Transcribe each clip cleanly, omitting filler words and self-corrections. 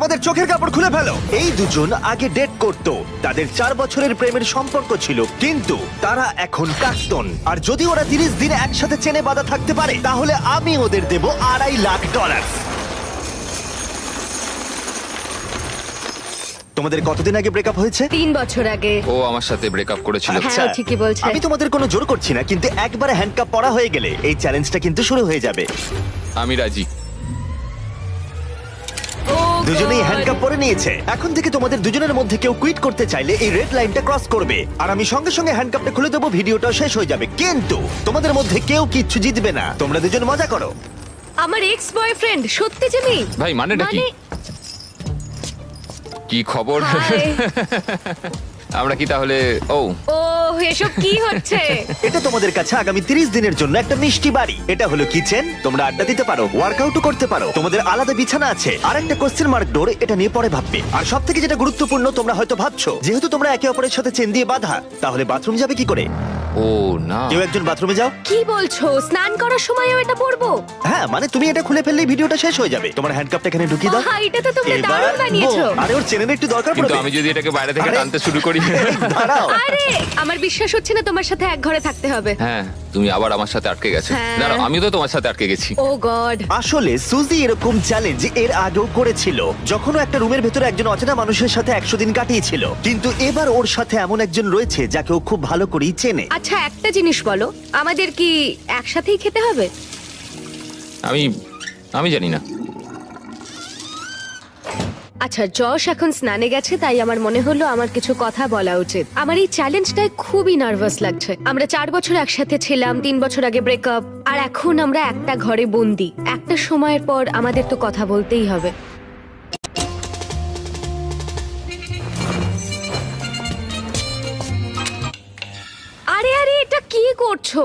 তোমাদের চোখের কাপড় খুলে ফেলো। এই দুজন আগে ডেট করত, তাদের 4 বছরের প্রেমের সম্পর্ক ছিল, কিন্তু তারা এখন প্রাক্তন। আর যদি ওরা 30 দিন একসাথে চেনে বাঁধা থাকতে পারে, তাহলে আমি ওদের দেব $2.5 লাখ। তোমাদের কতদিন আগে ব্রেকআপ হয়েছে? 3 বছর আগে। ও আমার সাথে ব্রেকআপ করেছিল। হ্যাঁ, ও ঠিকই বলছে। আমি তোমাদের কোনো জোর করছি না, কিন্তু একবার হ্যান্ডকাপ পরা হয়ে গেলে এই চ্যালেঞ্জটা কিন্তু শুরু হয়ে যাবে। আমি রাজি। ও দুজনেই God! হ্যান্ডকাপ পরে নিয়েছে। এখন থেকে তোমাদের দুজনের মধ্যে কেউ কুইট করতে চাইলে এই রেড লাইনটা ক্রস করবে, আর আমি সঙ্গে সঙ্গে হ্যান্ডকাপটা খুলে দেবো, ভিডিওটা শেষ হয়ে যাবে। কিন্তু তোমাদের মধ্যে কেউ কিচ্ছু জিতবে না, তোমরা দুজন মজা করো। আমার এক্স বয়ফ্রেন্ড সত্যি জিমি। ভাই মানেটা কি? কি খবর? হাই। আমরা কি তাহলে? ও ও এসব কি হচ্ছে? এটা তোমাদের কাছে আগামী 30 দিনের জন্য একটা মিষ্টি বাড়ি। এটা হলো কিচেন, তোমরা আড্ডা দিতে পারো, ওয়ার্কআউটও করতে পারো, তোমাদের আলাদা বিছানা আছে, আর একটা কোশ্চেন মার্ক ডোর, এটা নিয়ে পরে ভাববে। আর সব থেকে যেটা গুরুত্বপূর্ণ, তোমরা হয়তো ভাবছো যেহেতু তোমরা একে অপরের সাথে চেন দিয়ে বাঁধা, তাহলে বাথরুম যাবে কি করে? ও না, কেউ একজন বাথরুমে যাও। কি বলছো? স্নান করার সময়ও এটা পরবো? হ্যাঁ, মানে তুমি এটা খুলে ফেললেই ভিডিওটা শেষ হয়ে যাবে। তোমার হ্যান্ডকাপটা এখানে ঢুকিয়ে দাও। বাহ, এটা তো তোমরা এবার দারুণ বানিয়েছো। boom! আরে ওর চেনের একটু দরকার কিন্তু পড়বে। আমি যদি এটাকে বাইরে থেকে আরে- টানতে শুরু করি। দাঁড়াও। আরে আমার বিশ্বাস হচ্ছে না তোমার সাথে এক ঘরে থাকতে হবে। হ্যাঁ, তুমি আবার আমার সাথে আটকে গেছো। হ্যাঁ। দাঁড়াও, আমিও তো তোমার সাথে আটকে গেছি। ও গড। আসলে সুজি এরকম চ্যালেঞ্জ এর আগেও করেছিল, যখন ও একটা রুমের ভেতরে একজন অচেনা মানুষের সাথে 100 দিন কাটিয়েছিল। কিন্তু এবার ওর সাথে এমন একজন রয়েছে যাকে ও খুব ভালো করেই চেনে। আচ্ছা একটা জিনিস বলো, আমাদের কি একসাথেই খেতে হবে? আমি জানি না। আচ্ছা যশ এখন স্নানে গেছে, তাই আমার মনে হলো আমার কিছু কথা বলা উচিত। আমার এই চ্যালেঞ্জটায় খুবই নার্ভাস লাগছে। আমরা 4 বছর একসাথে ছিলাম, 3 বছর আগে ব্রেকআপ, আর এখন আমরা একটা ঘরে বন্দি। একটা সময়ের পর আমাদের তো কথা বলতেই হবে। আরে আরে এটা কি করছো?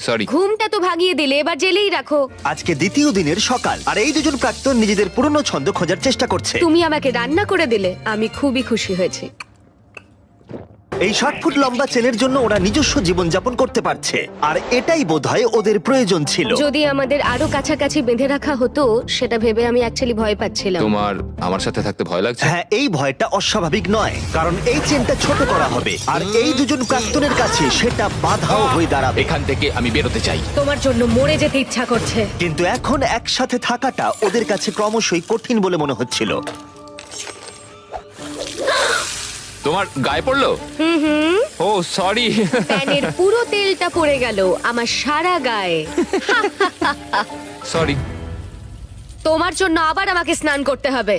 সরি। ঘুমটা তো ভাগিয়ে দিলে, এবার জেলেই রাখো। আজকে দ্বিতীয় দিনের সকাল, আর এই দুজন প্রাক্তন নিজেদের পুরনো ছন্দ খোঁজার চেষ্টা করছে। তুমি আমাকে রান্না করে দিলে, আমি খুবই খুশি হয়েছি। এই 60 ফুট লম্বা চেনের জন্য ওরা নিজস্ব জীবনযাপন করতে পারছে, আর এটাই বোধহয় ওদের প্রয়োজন ছিল। যদি আমাদের আরো কাছাকাছি বেঁধে রাখা হতো, সেটা ভেবে আমি অ্যাকচুয়ালি ভয় পাচ্ছিলাম। তোমার আমার সাথে থাকতে ভয় লাগছে? হ্যাঁ, এই ভয়টা অস্বাভাবিক নয়, কারণ এই চেনটা ছোট করা হবে, আর এই দুজন প্রাক্তনের কাছে সেটা বাধাও হয়ে দাঁড়াবে। এখান থেকে আমি বেরোতে চাই। তোমার জন্য মরে যেতে ইচ্ছা করছে। কিন্তু এখন একসাথে থাকাটা ওদের কাছে ক্রমশই কঠিন বলে মনে হচ্ছিল। তোমার গায়ে পড়লো? ও সরি। প্যানের পুরো তেলটা পড়ে গেল আমার সারা গায়ে। সরি। তোমার জন্য আবার আমাকে স্নান করতে হবে।